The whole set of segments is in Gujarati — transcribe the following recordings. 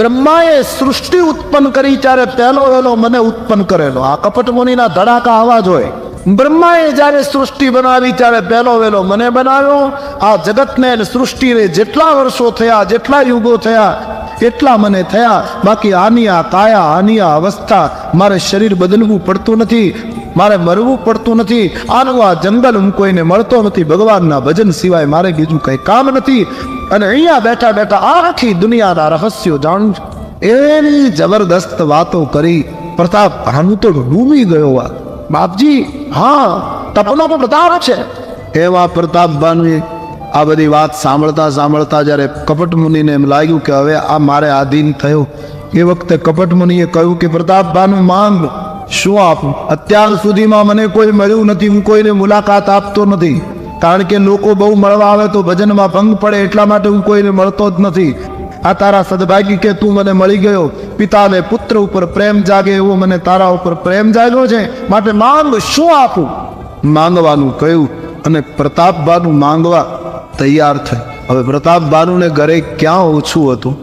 બ્રહ્માએ સૃષ્ટિ ઉત્પન્ન કરી ત્યારે પહેલો વહેલો મને ઉત્પન્ન કરેલો. આ કપટ મુનિના ધડાકા અવાજ હોય. બ્રહ્માએ જ્યારે સૃષ્ટિ બનાવી ત્યારે પહેલો વહેલો મને બનાવ્યો. આ જગતને સૃષ્ટિને જેટલા વર્ષો થયા, જેટલા યુગો થયા, એટલા મને થયા. બાકી આની આ કાયા, આની આ અવસ્થા, મારે શરીર બદલવું પડતું નથી, મારે મરવું પડતું નથી. આનું આ જંગલ હું કોઈને મળતો નથી. ભગવાનના ભજન સિવાય મારે બીજું કંઈ કામ નથી. અને અહીંયા બેઠા બેઠા આખી દુનિયાના રહસ્યો જાણું છું. એની જબરદસ્ત વાતો કરી પ્રતાપ ભાનુ તો ડૂબી ગયો. બાપજી, હા, તપનો પણ પ્રતાપ છે. એવા પ્રતાપ ભાનુએ આ બધી વાત સાંભળતા સાંભળતા જ્યારે કપટ મુનિને એમ લાગ્યું કે હવે આ મારે આધીન થયો, એ વખતે કપટ મુનિએ કહ્યું કે પ્રતાપ ભાનુ માંગ, શું આપું? અત્યાર સુધીમાં મને કોઈ મળ્યું નથી, હું કોઈને મુલાકાત આપતો નથી. કારણ કે લોકો બહુ મળવા આવે તો ભજનમાં ભંગ પડે, એટલા માટે હું કોઈને મળતો જ નથી. આ તારા સદભાગી કે તું મને મળી ગયો. પિતાને પુત્ર ઉપર પ્રેમ જાગે એવો મને તારા ઉપર પ્રેમ જાગ્યો છે, માટે માંગ, શું આપું? માંગવાનું કહ્યું અને પ્રતાપ ભાનુ માંગવા તૈયાર થઈ. હવે પ્રતાપ ભાનુને ઘરે ક્યાં ઓછું હતું,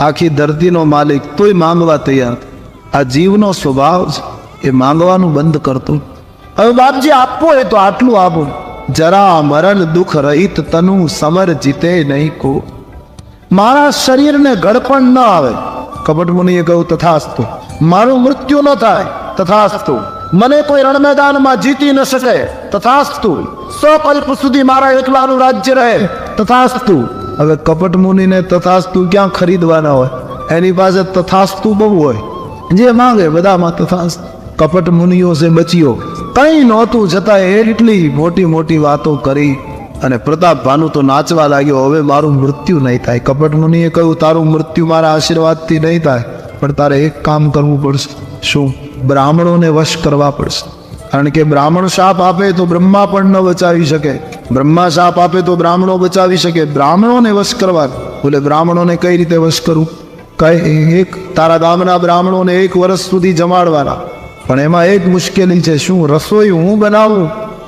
આખી ધરતીનો માલિક, તોય માંગવા તૈયાર. આ જીવનો સ્વભાવ છે, એ માંગવાનું બંધ કરતો. હવે બાપજી આપવો હોય તો આટલું આપો. જરા મરણ દુઃખ રહિત તનુ સમર જીતે નહીં કો. મારા શરીરને ગળપણ ન આવે. કપટ મુનિએ કહ્યું તથાસ્તુ. મારું મૃત્યુ ન થાય, તથાસ્તુ. મને કોઈ રણ મેદાનમાં જીતી ન શકે, તથાસ્તુ. 100 કલ્પ સુધી મારા એકલાનું રાજ્ય રહે, તથાસ્તુ. હવે કપટ મુનિને તથાસ્તુ ક્યાં ખરીદવાના હોય? એની પાસે તથાસ્તુ બહુ હોય, જે માંગે બધામાં તથાસ્તુ. કપટ મુનિઓ સે બચ્યો કંઈ નહોતું, છતાં એટલી મોટી મોટી વાતો કરી અને પ્રતાપ ભાનુ તો નાચવા લાગ્યો. હવે મારું મૃત્યુ નહીં થાય. કપટ મુનિએ કહ્યું તારું મૃત્યુ મારા આશીર્વાદથી નહીં થાય, પણ તારે એક કામ કરવું પડશે. શું? બ્રાહ્મણોને વશ કરવા પડશે. કારણ કે બ્રાહ્મણ શાપ આપે તો બ્રહ્મા પણ ન બચાવી શકે, બ્રહ્મા શાપ આપે તો બ્રાહ્મણો બચાવી શકે. બ્રાહ્મણોને વશ કરવા. બોલે બ્રાહ્મણોને કઈ રીતે વશ કરું? કઈ? એક તારા ગામના બ્રાહ્મણોને 1 વર્ષ સુધી જમાડવાના, પણ એમાં એક મુશ્કેલી છે. શું? રસોઈ હું બનાવું,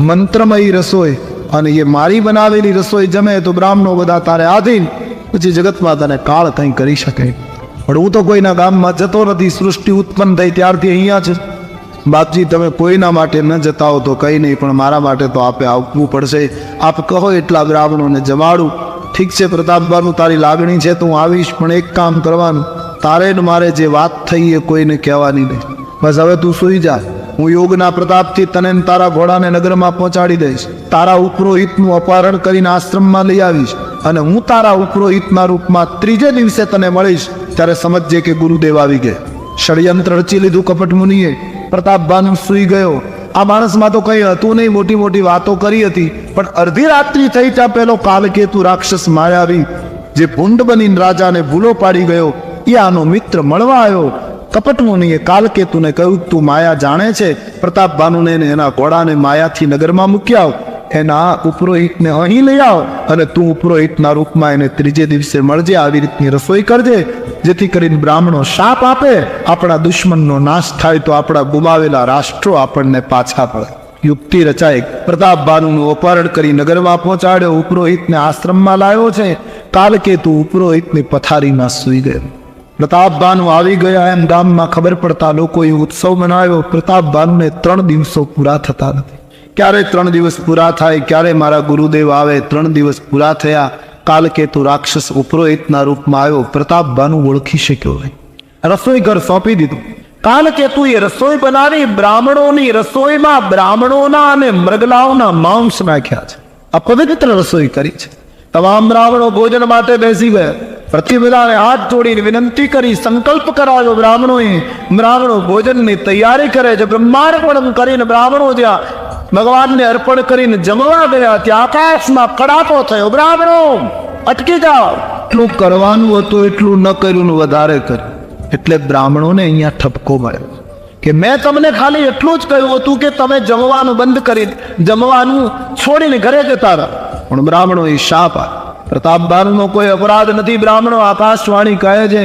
મંત્રમયી રસોઈ, અને એ મારી બનાવેલી રસોઈ જમે તો બ્રાહ્મણો બધા તારે આધીન. પછી જગતમાં તને કાળ કંઈ કરી શકે. પણ હું તો કોઈના ગામમાં જતો નથી. સૃષ્ટિ ઉત્પન્ન થઈ ત્યારથી અહીંયા છે. બાપજી, તમે કોઈના માટે ન જતા હો તો કંઈ નહીં, પણ મારા માટે તો આપે આવવું પડશે. આપ કહો એટલા બ્રાહ્મણોને જમાડું. ઠીક છે પ્રતાપ ભાનુ, તારી લાગણી છે તો હું આવીશ, પણ એક કામ કરવાનું, તારે ને મારે જે વાત થઈ એ કોઈને કહેવાની નહીં. બસ હવે તું સૂઈ જા. હું યોગના પ્રતાપથી તને તારા ઘોડાને નગરમાં પહોંચાડી દઈશ. તારા ઉપરોહિતનું અપહરણ કરીને આશ્રમમાં લઈ આવીશ, અને હું તારા ઉપરોહિતના રૂપમાં 3જે દિવસે તને મળીશ. ત્યારે સમજજે કે ગુરુદેવ આવી ગયા. ષડયંત્ર રચી લીધું કપટ મુનિએ. પ્રતાપ ભાનુ સૂઈ ગયો. આ માણસમાં તો કંઈ હતું નહીં, મોટી મોટી વાતો કરી હતી, પણ અડધી રાત્રિ થઈ ત્યાં પેલો કાલકેતુ રાક્ષસ માયાવી, જે ભૂંડ બનીને રાજાને ભૂલો પાડી ગયો, એ આનો મિત્ર મળવા આવ્યો. કપટ મુનિએ કાલકેતુને કહ્યું તું માયા જાણે છે. પ્રતાપ ભાનુને એના ઘોડાને માયાથી નગરમાં મૂકી આવ, એના ઉપરોહિતને અહીં લઈ આવ, અને તું ઉપરોહિતના રૂપમાં એને 3જે દિવસે મળજે. આવી રીતની રસોઈ કરજે, જેથી કરીને બ્રાહ્મણો શાપ આપે, આપણા દુશ્મનનો નાશ થાય, તો આપણા ગુમાવેલા રાષ્ટ્રો આપણને પાછા પડે. યુક્તિ રચાય. પ્રતાપ ભાનુનું અપહરણ કરી નગરમાં પહોંચાડ્યો. ઉપરોહિતને આશ્રમમાં લાવ્યો છે. કાલકેતુ ઉપરોહિતની પથારીમાં સૂઈ ગયો. પ્રતાપ ભાનુ આવી ગયા એમ ગામમાં ખબર પડતા લોકોએ ઉત્સવ મનાવ્યો. પ્રતાપ ભાનુને 3 દિવસો પૂરા થતા નથી. ક્યારે 3 દિવસ પૂરા થાય, ક્યારે મારા ગુરુદેવ આવે? 3 દિવસ પૂરા થયા. કાલકેતુ રાક્ષસ ઉપરોહિતના રૂપમાં આવ્યો. પ્રતાપ ભાનુ ઓળખી શક્યો નહીં. રસોઈ ઘર સોંપી દીધું. કાલકેતુએ રસોઈ બનાવી. બ્રાહ્મણોની રસોઈમાં બ્રાહ્મણોના અને મૃગલાઓના માંસ નાખ્યા છે. અપવિત્ર રસોઈ કરી છે. તમામ બ્રાહ્મણો ભોજન માટે બેસી ગયા. પ્રતિબધાને હાથ જોડીને વિનંતી કરી, સંકલ્પ કરાવ્યો બ્રાહ્મણોએ. બ્રાહ્મણો ભોજનની તૈયારી કરે છે. બ્રહ્માર્પણ કરીને બ્રાહ્મણો જ્યાં ભગવાનને અર્પણ કરીને જમવા ગયા, ત્યાં આકાશમાં કડાકો થયો. બ્રાહ્મણો અટકી જાઓ. એટલું કરવાનું હતું એટલું ન કર્યું, વધારે કર્યું. એટલે બ્રાહ્મણોને અહીંયા ઠપકો મળ્યો કે મેં તમને ખાલી એટલું જ કહ્યું હતું કે તમે જમવાનું બંધ કરી, જમવાનું છોડીને ઘરે જતા રહો. પણ બ્રાહ્મણો એ શાપ આપ્યો. પ્રતાપ ભાનુનો કોઈ અપરાધ નથી. બ્રાહ્મણો આકાશવાણી કહે છે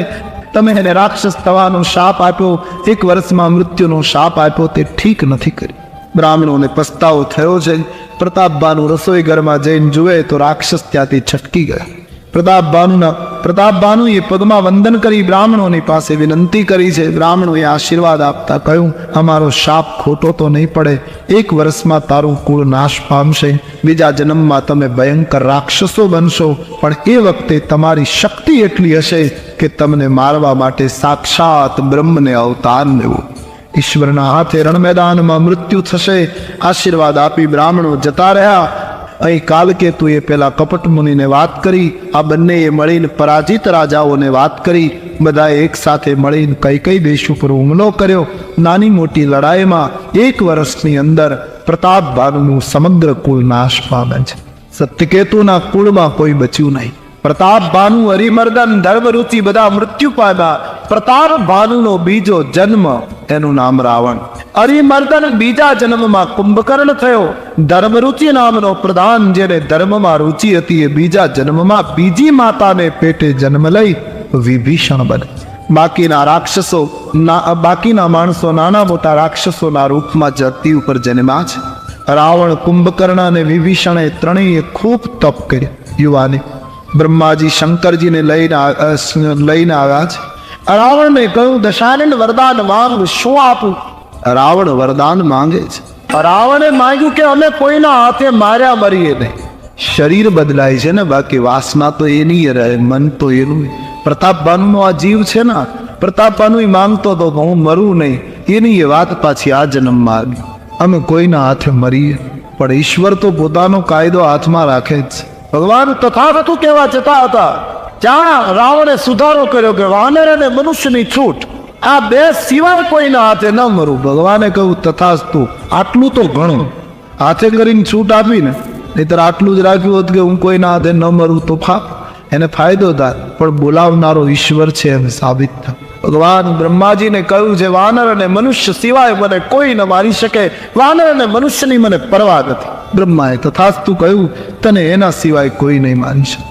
તમે એને રાક્ષસ થવાનો શાપ આપ્યો, 1 વર્ષમાં મૃત્યુનો શાપ આપ્યો, તે ઠીક નથી કરી. બ્રાહ્મણોને પસ્તાવો થયો છે. પ્રતાપ ભાનુ રસોઈ ઘરમાં જઈને જુએ તો રાક્ષસ ત્યાંથી છટકી ગયા. પ્રતાપભાનુએ પગમાં વંદન કરી બ્રાહ્મણોની પાસે વિનંતી કરી છે. બ્રાહ્મણોએ આશીર્વાદ આપતા કહ્યું, અમારો શાપ ખોટો તો નહીં પડે. 1 વર્ષમાં તારું કુળ નાશ પામશે. બીજા જન્મમાં તમે ભયંકર રાક્ષસો બનશો, પણ એ વખતે તમારી શક્તિ એટલી હશે કે તમને મારવા માટે સાક્ષાત બ્રહ્મને અવતાર લેવો. ઈશ્વરના હાથે રણ મેદાનમાં મૃત્યુ થશે. આશીર્વાદ આપી બ્રાહ્મણો જતા રહ્યા. અહીં કાલકેતુએ પેલા કપટ મુનિને વાત કરી. આ બંનેએ મળીને પરાજિત રાજાઓને વાત કરી. બધાએ એક સાથે મળીને કઈ દેશ ઉપર હુમલો કર્યો. નાની મોટી લડાઈમાં 1 વર્ષની અંદર પ્રતાપભાનુનું સમગ્ર કુળ નાશ પામે છે. સત્યકેતુના કુળમાં કોઈ બચ્યું નહીં. પ્રતાપભાનુ, હરિમર્દન, ધર્મરુચિ બધા મૃત્યુ પામ્યા. પ્રતાપભાનુનો બીજો જન્મ, એનું નામ રાવણ. હરિમર્દન બીજા જન્મમાં કુંભકર્ણ થયો. ધર્મરુચિ નામનો પ્રધાન, જેને ધર્મમાં રુચિ હતી, એ બીજા જન્મમાં બીજી માતાને પેટે જન્મ લઈ વિભીષણ બને. બાકીના માણસો નાના મોટા રાક્ષસોના રૂપમાં ધરતી ઉપર જન્મ્યા છે. રાવણ, કુંભકર્ણ અને વિભીષણે ત્રણેય ખૂબ તપ કર્યા. યુવાની બ્રહ્માજી શંકરજીને લઈને આવ્યા છે. રાવણને કહ્યું, દશાનન વરદાન માંગ, શું આપું? રાવણ વરદાન માંગે છે. રાવણે માંગ્યું કે અમે કોઈના હાથે માર્યા મરીએ નહીં. શરીર બદલાય છે ને, બાકી વાસના તો એની રહે, મન તો એનું. પ્રતાપભાનુનો આ જીવ છે ને, પ્રતાપભાનુ માંગતો હતો કે હું મરું નહીં. એની એ વાત પાછી આ જન્મમાં આવી. અમે કોઈના હાથે મરીએ, પણ ઈશ્વર તો પોતાનો કાયદો હાથમાં રાખે જ છે. ભગવાન તથાગતો કહેવા જતા હતા, જ્યાં રાવણે સુધારો કર્યો કે વાનર અને મનુષ્યની છૂટ, આ બે સિવાય કોઈના હાથે ન મરું. ભગવાને કહ્યું, તથાસ્તુ. આટલું તો ઘણું. હાથે કરીને છૂટ આપીને, નહીતર આટલું જ રાખ્યું હોત કે હું કોઈના હાથે ન મરું તો એને ફાયદો થાય, પણ બોલાવનારો ઈશ્વર છે એમ સાબિત થાય. ભગવાન બ્રહ્માજીને કહ્યું છે, વાનર અને મનુષ્ય સિવાય મને કોઈ ન મારી શકે. વાનર અને મનુષ્યની મને પરવા નથી. બ્રહ્માએ તથાસ્તુ કહ્યું, તને એના સિવાય કોઈ નહીં મારી શકે.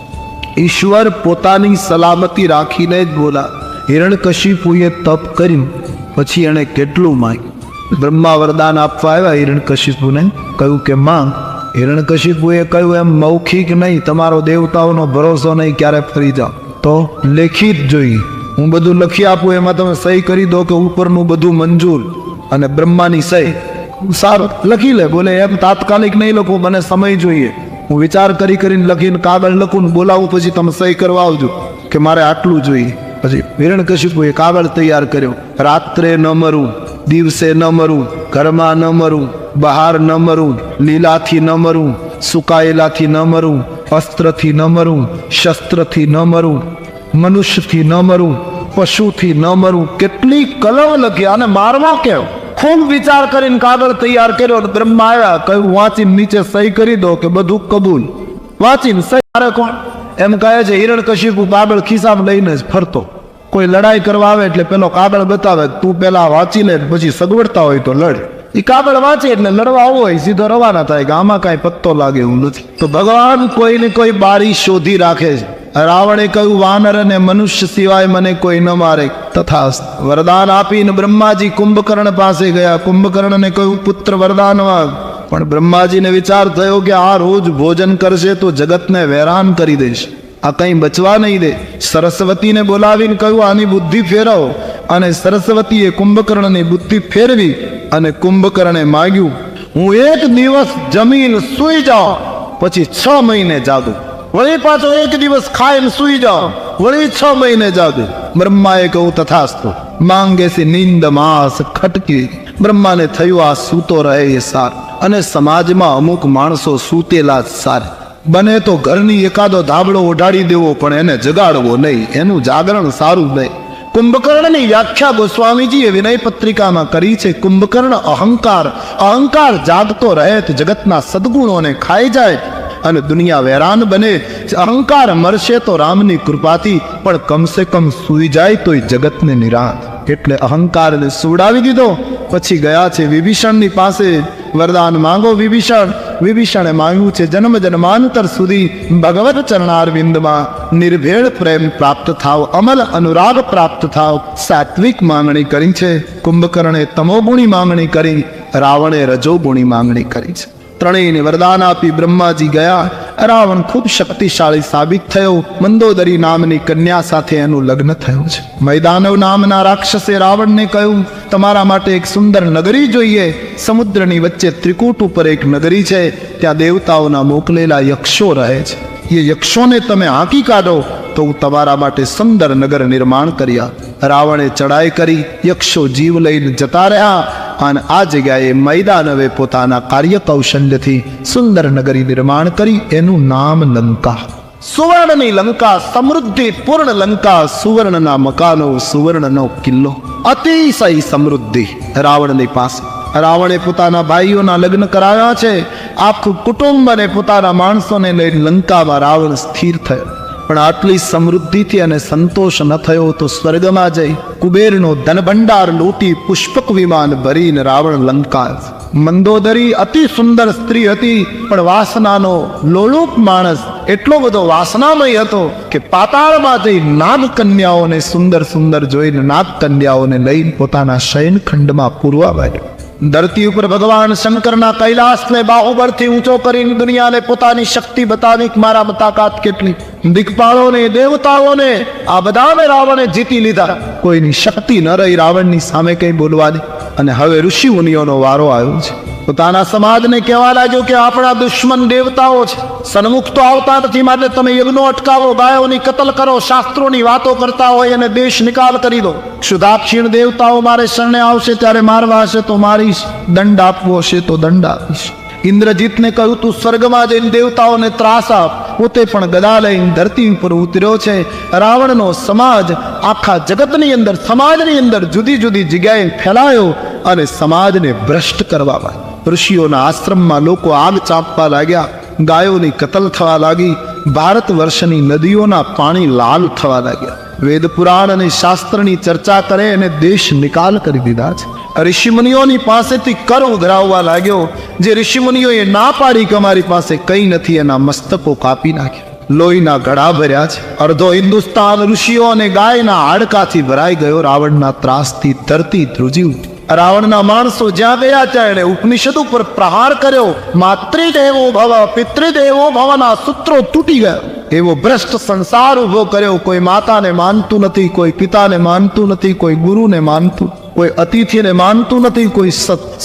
ઈશ્વર પોતાની સલામતી રાખીને જ બોલા. હિરણ્યકશિપુએ તપ કર્યું, પછી એણે કેટલું માંગ્યું. બ્રહ્મા વરદાન આપવા આવ્યા હિરણ્યકશિપુને, કહ્યું કે માંગ. હિરણ્યકશિપુએ કહ્યું, એમ મૌખિક નહીં, તમારો દેવતાઓનો ભરોસો નહીં, ક્યારે ફરી જાઓ તો લેખિત જોઈએ. હું બધું લખી આપું, એમાં તમે સહી કરી દો કે ઉપરનું બધું મંજૂર, અને બ્રહ્માની સહી. સારું, લખી લે. બોલે, એમ તાત્કાલિક નહીં લખું, મને સમય જોઈએ. હું વિચાર કરીને લખીને કાગળ લખું ને બોલાવું, પછી તમે સહી કરવા આવજો કે મારે આટલું જોઈએ. પછી હિરણ્યકશિપુએ કાગળ તૈયાર કર્યો. રાત્રે ન મરું, દિવસે ન મરું, ઘરમાં ન મરું, બહાર ન મરું, લીલાથી ન મરું, સુકાયેલાથી ન મરું, અસ્ત્રથી ન મરું, શસ્ત્રથી ન મરું, મનુષ્યથી ન મરું, પશુથી ન મરું. કેટલી કલમ લખી. આને મારવા કેમ? ખૂબ વિચાર કરીને કાગળ તૈયાર કર્યો. બ્રહ્મા આવ્યા, કહ્યું વાંચીને નીચે સહી કરી દો કે બધું કબૂલ. વાંચીને સહી મારે કોણ? એમ કહે છે હિરણ્યકશિપુ કાગળ ખિસ્સામાં લઈને જ ફરતો. કોઈ લડાઈ કરવા આવે એટલે પેલો કાગળ બતાવે, તું પેલા વાંચી લે, પછી સગવડતા હોય તો લડ. એ કાગળ વાંચે એટલે લડવા આવો હોય સીધો રવાના થાય કે આમાં કાંઈ પત્તો લાગે એવું નથી. તો ભગવાન કોઈને કોઈ બારી શોધી રાખે છે. રાવણે કહ્યું, વાનર અને મનુષ્ય સિવાય મને કોઈ ન મારે. તથા વરદાન આપીને બ્રહ્માજી કુંભકર્ણ પાસે ગયા. કુંભકર્ણને કહ્યું, પુત્ર વરદાન માંગ. પણ બ્રહ્માજીને વિચાર થયો કે આ રોજ ભોજન કરશે તો જગતને વેરાન કરી દેશે, આ કંઈ બચવા નહીં દે. સરસ્વતીને બોલાવીને કહ્યું, આની બુદ્ધિ ફેરવો. અને સરસ્વતીએ કુંભકર્ણની બુદ્ધિ ફેરવી અને કુંભકર્ણે માગ્યું, હું 1 દિવસ જમીન સૂઈ જાઉં, પછી 6 મહિને જાગું. વળી પાછો 1 દિવસ ખાઈને સૂઈ જાઓ, વળી 6 મહિને જાગું. બ્રહ્માએ કહ્યું, તથાસ્તુ. માંગે છે નીંદ માસ ખટકી. બ્રહ્માને થયું, આ સૂતો રહે એ સાર. અને સમાજમાં અમુક માણસો સૂતેલા જ સાર. બને તો ઘરની એકાદો ધાબળો ઓઢાડી દેવો, પણ એને જગાડવો નહીં, એનું જાગરણ સારું નહીં. કુંભકર્ણની વ્યાખ્યા ગોસ્વામીજીએ વિનય પત્રિકામાં કરી છે. કુંભકર્ણ અહંકાર જાગતો રહે તો જગતના સદગુણોને ખાઈ જાય અને દુનિયા વેરાન બને. અહંકાર મરશે તો રામની કૃપાથી, પણ કમસે કમ સૂઈ જાય તોય જગતને નિરાંત. એટલે અહંકારને સુવડાવી દીધો. પછી ગયા છે વિભીષણની પાસે, વરદાન માંગો વિભીષણ. વિભીષણે માંગ્યું છે, જન્મ જન્માંતર સુધી ભગવત ચરણારવિંદમાં નિર્ભેળ પ્રેમ પ્રાપ્ત થાવ, અમલ અનુરાગ પ્રાપ્ત થાવ. સાત્વિક માંગણી કરી છે. કુંભકર્ણે તમોગુણી માંગણી કરી, રાવણે રજોગુણી માંગણી કરી છે. ત્રણેયને વરદાન આપી બ્રહ્માજી ગયા રાવણ ખૂબ શક્તિશાળી સાબિત થયો. મંદોદરી નામની કન્યા સાથે એનું લગ્ન થયું છે. મૈદાનવ નામના રાક્ષસે રાવણને કહ્યું, તમારા માટે એક સુંદર નગરી જોઈએ. સમુદ્રની વચ્ચે ત્રિકૂટ ઉપર એક નગરી છે, ત્યાં દેવતાઓના મોકલેલા યક્ષો રહે છે. એ યક્ષોને તમે હાંકી કાઢો તો હું તમારા માટે સુંદર નગર નિર્માણ કર્યા. રાવણે ચડાઈ કરી, યક્ષો જીવ લઈને જતા રહ્યા અને આ જગ્યાએ મૈદાનવે પોતાના કાર્ય કૌશલ્યથી સુંદર નગરી નિર્માણ કરી. એનું નામ લંકા. સુવર્ણની લંકા, સમૃદ્ધિ પૂર્ણ લંકા, સુવર્ણના મકાનો, સુવર્ણનો કિલ્લો, અતિશય સમૃદ્ધિ રાવણની પાસે. રાવણે પોતાના ભાઈઓના લગ્ન કરાવ્યા છે. આખું કુટુંબ અને પોતાના માણસોને લઈને લંકામાં રાવણ સ્થિર થયો. પણ આટલી સમૃદ્ધિથી અને સંતોષ ન થયો તો સ્વર્ગમાં જઈ કુબેરનો ધનભંડાર લૂંટી પુષ્પક વિમાન ભરીને રાવણ લંકા. મંદોદરી અતિ સુંદર સ્ત્રી હતી, પણ વાસનાનો લોલુપ માણસ એટલો બધો વાસનામય હતો કે પાતાળમાં જઈ નાગ કન્યાઓને સુંદર સુંદર જોઈને નાગ કન્યાઓને લઈને પોતાના શયનખંડમાં પૂરવા માંડ્યો. ધરતી ઉપર ભગવાન શંકરના કૈલાસને બાહુબળથી ઊંચો કરીને દુનિયાને પોતાની શક્તિ બતાવી, મારા તાકાત કેટલી. દિક્પાળોને, દેવતાઓને, આ બધાને રાવણે જીતી લીધા. કોઈની શક્તિ ન રહી રાવણની સામે કંઈ બોલવાની. અને હવે ઋષિ મુનિઓનો વારો આવ્યો છે. પોતાના સમાજને કહેવા લાગ્યો કે આપણા દુશ્મન દેવતાઓ છે, સન્મુખ તો આવતા નથી, માટે તમે યજ્ઞો અટકાવો, ગાયોની કતલ કરો, શાસ્ત્રોની વાતો કરતા હોય અને દેશ નિકાલ કરી દો. ક્ષુધાક્ષીણ દેવતાઓ મારે શરણે આવશે ત્યારે મારવા હશે તો મારીશ, દંડ આપવો હશે તો દંડ આપીશ. ઇન્દ્રજીતને કહ્યું, તું સ્વર્ગમાં જઈને દેવતાઓને ત્રાસ આપ. પોતે પણ ગદા લઈને ધરતી ઉપર ઉતર્યો છે. રાવણનો સમાજ આખા જગતની અંદર, સમાજની અંદર જુદી જુદી જગ્યાએ ફેલાયો અને સમાજને ભ્રષ્ટ કરવા માંડ્યો. ઋષિઓના આશ્રમમાં લોકો આગ ચાંપવા લાગ્યા, ગાયોની કતલ થવા લાગી, ભારત વર્ષની નદીઓના પાણી લાલ થવા લાગ્યા. વેદ પુરાણ અને શાસ્ત્રની ચર્ચા કરે અને દેશ નિકાલ કરી દીધા છે. ઋષિમુનિઓની પાસેથી કર ઉઘરાવવા લાગ્યો. જે ઋષિમુનિઓએ ના પાડી કે અમારી પાસે કંઈ નથી, એના મસ્તકો કાપી નાખ્યા. લોહીના ગળા ભર્યા છે. અડધો હિન્દુસ્તાન ઋષિઓ અને ગાયના હાડકાથી ભરાઈ ગયો. રાવણના ત્રાસથી ધરતી ધ્રુજી ઉઠી. રાવણના માણસો જ્યાં ગયા ત્યાં એને ઉપનિષદ ઉપર પ્રહાર કર્યો. માતૃદેવો ભવ પિતૃદેવો ભવના સૂત્રો તૂટી ગયા. એવો ભ્રષ્ટ સંસાર ઉભો કર્યો. કોઈ માતાને માનતું નથી, કોઈ પિતાને માનતું નથી, કોઈ ગુરુને માનતું, કોઈ અતિથિને માનતું નથી, કોઈ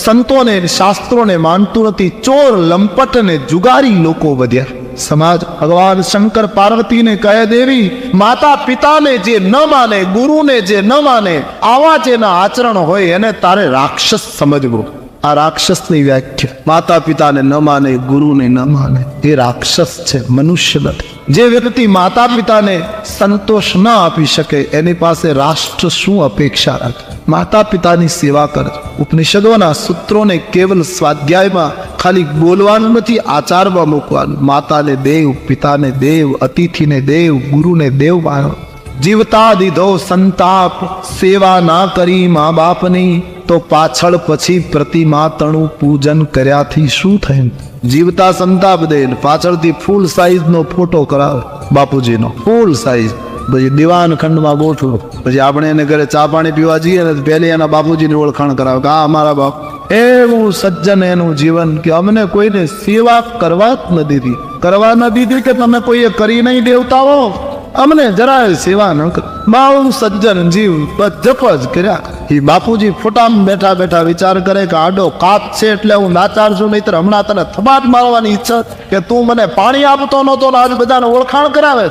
સંતોને શાસ્ત્રોને માનતું નથી. ચોર, લંપટ ને જુગારી લોકો વધ્યા. સમાજ ભગવાન શંકર પાર્વતીને કહે, દેવી, માતા પિતાને જે ન માને, ગુરુને જે ન માને, આવા જેના આચરણ હોય એને તારે રાક્ષસ સમજવું. આ રાક્ષસની વ્યાખ્યા. માતા પિતાને ન માને, ગુરુને ન માને, એ રાક્ષસ છે, મનુષ્ય નથી. જે વ્યક્તિ માતા પિતાને સંતોષ ન આપી શકે એની પાસે રાષ્ટ્ર શું અપેક્ષા રાખે? માતા પિતાની સેવા કરે. ઉપનિષદોના સૂત્રોને કેવલ સ્વાધ્યાયમાં ખાલી બોલવાનું નથી, આચારમાં મૂકવાનું. માતાને દેવ, પિતાને દેવ, અતિથિને દેવ, ગુરુને દેવ માનો. જીવતા દીધો સંતાપ, સેવા ના કરી મા બાપની, તો પાછળ પછી પ્રતિમા તણું પૂજન કર્યાથી શું થયું? જીવતા સંતાપ દે, પાછળથી ફૂલ સાઈઝનો ફોટો કરાવે બાપુજીનો, ફૂલ સાઈઝ. પછી દીવાન ખંડમાં ગોઠવો. પછી આપણે એને ઘરે ચા પાણી પીવા જઈએ ને પહેલી એના બાપુજીની ઓળખાણ કરાવે કે આ અમારા બાપ. એવું સજ્જન એનું જીવન કે અમને કોઈને સેવા કરવા જ ન દીધી. કરવા ન દીધી કે તમે કોઈએ કરી નહીં દેવતાઓ, અમને જરાય સેવા ન કર. બહુ સજ્જન જીવ જપ જ કર્યા. એ બાપુજી ફોટામાં બેઠા બેઠા વિચાર કરે કે આડો કાપ છે એટલે હું નાચાર છું, નહીતર હમણાં તને થબાટ મારવાની ઈચ્છા કે તું મને પાણી આપતો નહોતો ને આજ બધાને ઓળખાણ કરાવે.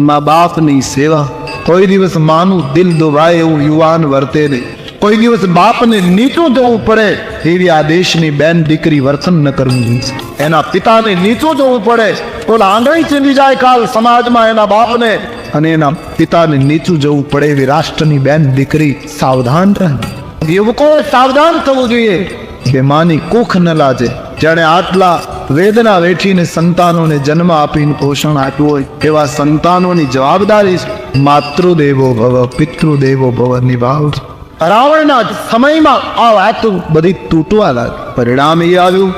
મા બાપની સેવા. કોઈ દિવસ માનું દિલ દુભાય એવું યુવાન વર્તે નહીં. કોઈ દિવસ બાપને નીચું જવું પડે એવી આ દેશની બેન દીકરી વર્તન ન કરવું જોઈએ. એના પિતાને નીચું જવું પડે, ઓલા આંગળી ચીંધી જાય કાલ સમાજમાં એના બાપને, અને એના પિતાને નીચું જવું પડે એવી રાષ્ટ્રની બેન દીકરી સાવધાન રહે. યુવકોએ સાવધાન થવું જોઈએ કે માની કુખ ન લાજે. જેણે આટલા વેદના વેઠીને સંતાનોને જન્મ આપીને પોષણ આપ્યું હોય એવા સંતાનોની જવાબદારી માતૃદેવો ભવ પિતૃદેવો ભવ નિભાવ. રાવણના સમયમાં આ વાત બધી તૂટવા લાગી. પરિણામ એ આવ્યું,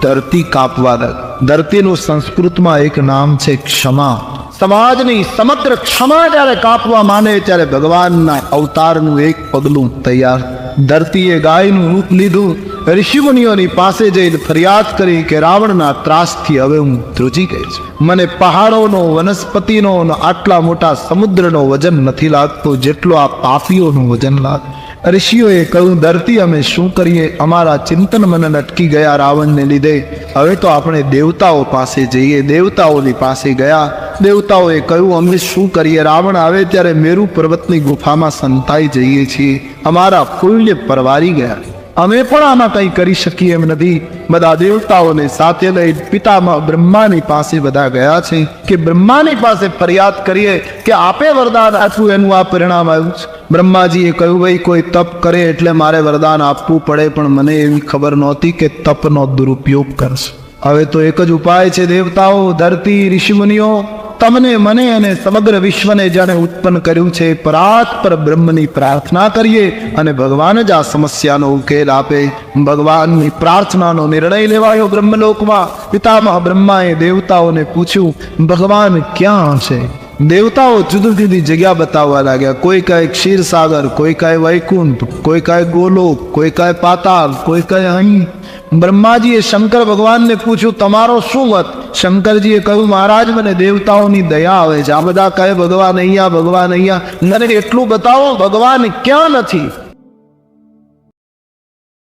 ધરતી કાપવા લાગી. ધરતીનું સંસ્કૃતમાં એક નામ છે ક્ષમા. સમાજની સમગ્ર ક્ષમા જ્યારે કાપવા માંડે ત્યારે ભગવાનના અવતારનું એક પગલું તૈયાર. ધરતીએ ગાયનું રૂપ લીધું, ઋષિમુનિઓની પાસે જઈને ફરિયાદ કરી કે રાવણના ત્રાસથી હવે હું ધ્રુજી ગઈ છું. મને પહાડોનો, વનસ્પતિનો અને આટલા મોટા સમુદ્રનો વજન નથી લાગતો જેટલો આ પાપીઓનું વજન લાગે. ઋષિઓએ કહ્યું, ધરતી અમે શું કરીએ? અમારા ચિંતન મનન અટકી ગયા રાવણને લીધે. હવે તો આપણે દેવતાઓ પાસે જઈએ. દેવતાઓની પાસે ગયા. દેવતાઓએ કહ્યું, અમે શું કરીએ? રાવણ આવે ત્યારે મેરુ પર્વતની ગુફામાં સંતાઈ જઈએ છીએ. અમારા પુણ્ય પરવારી ગયા. અમે પણ આમાં કંઈ કરી શકીએ એમ નથી. બધા દેવતાઓને સાથે લઈ પિતામહ બ્રહ્માની પાસે બધા ગયા છે કે બ્રહ્માની પાસે ફરિયાદ કરીએ કે આપે વરદાન આપ્યું એનું આ પરિણામ આવ્યું છે. બ્રહ્માજીએ કહ્યું, ભાઈ કોઈ તપ કરે એટલે મારે વરદાન આપવું પડે, પણ મને એવી ખબર નહોતી કે તપનો દુરુપયોગ કરશે. હવે તો એક જ ઉપાય છે દેવતાઓ, ધરતી, ઋષિમુનિઓ, તમને, મને અને સમગ્ર વિશ્વને જાણે ઉત્પન્ન કર્યું છે પરાત્પર બ્રહ્મની પ્રાર્થના કરીએ અને ભગવાન જ આ સમસ્યાનો ઉકેલ આપે. ભગવાનની પ્રાર્થનાનો નિર્ણય લેવાયો બ્રહ્મલોકમાં. પિતામહ બ્રહ્માએ દેવતાઓને પૂછ્યું, ભગવાન ક્યાં છે? દેવતાઓ જુદી જુદી જગ્યા બતાવવા લાગ્યા. કોઈ કહે ક્ષીરસાગર, કોઈ કહે વૈકુંઠ, કોઈ કહે ગોલોક, કોઈ કહે પાતાળ, કોઈ કહે અહીં. બ્રહ્માજીએ શંકર ભગવાનને પૂછ્યું, તમારો શું મત? શંકરજીએ કહ્યું, મહારાજ મને દેવતાઓની દયા આવે છે. આ બધા કહે ભગવાન અહીંયા, ભગવાન અહીંયા. મને એટલું બતાવો ભગવાન ક્યાં નથી.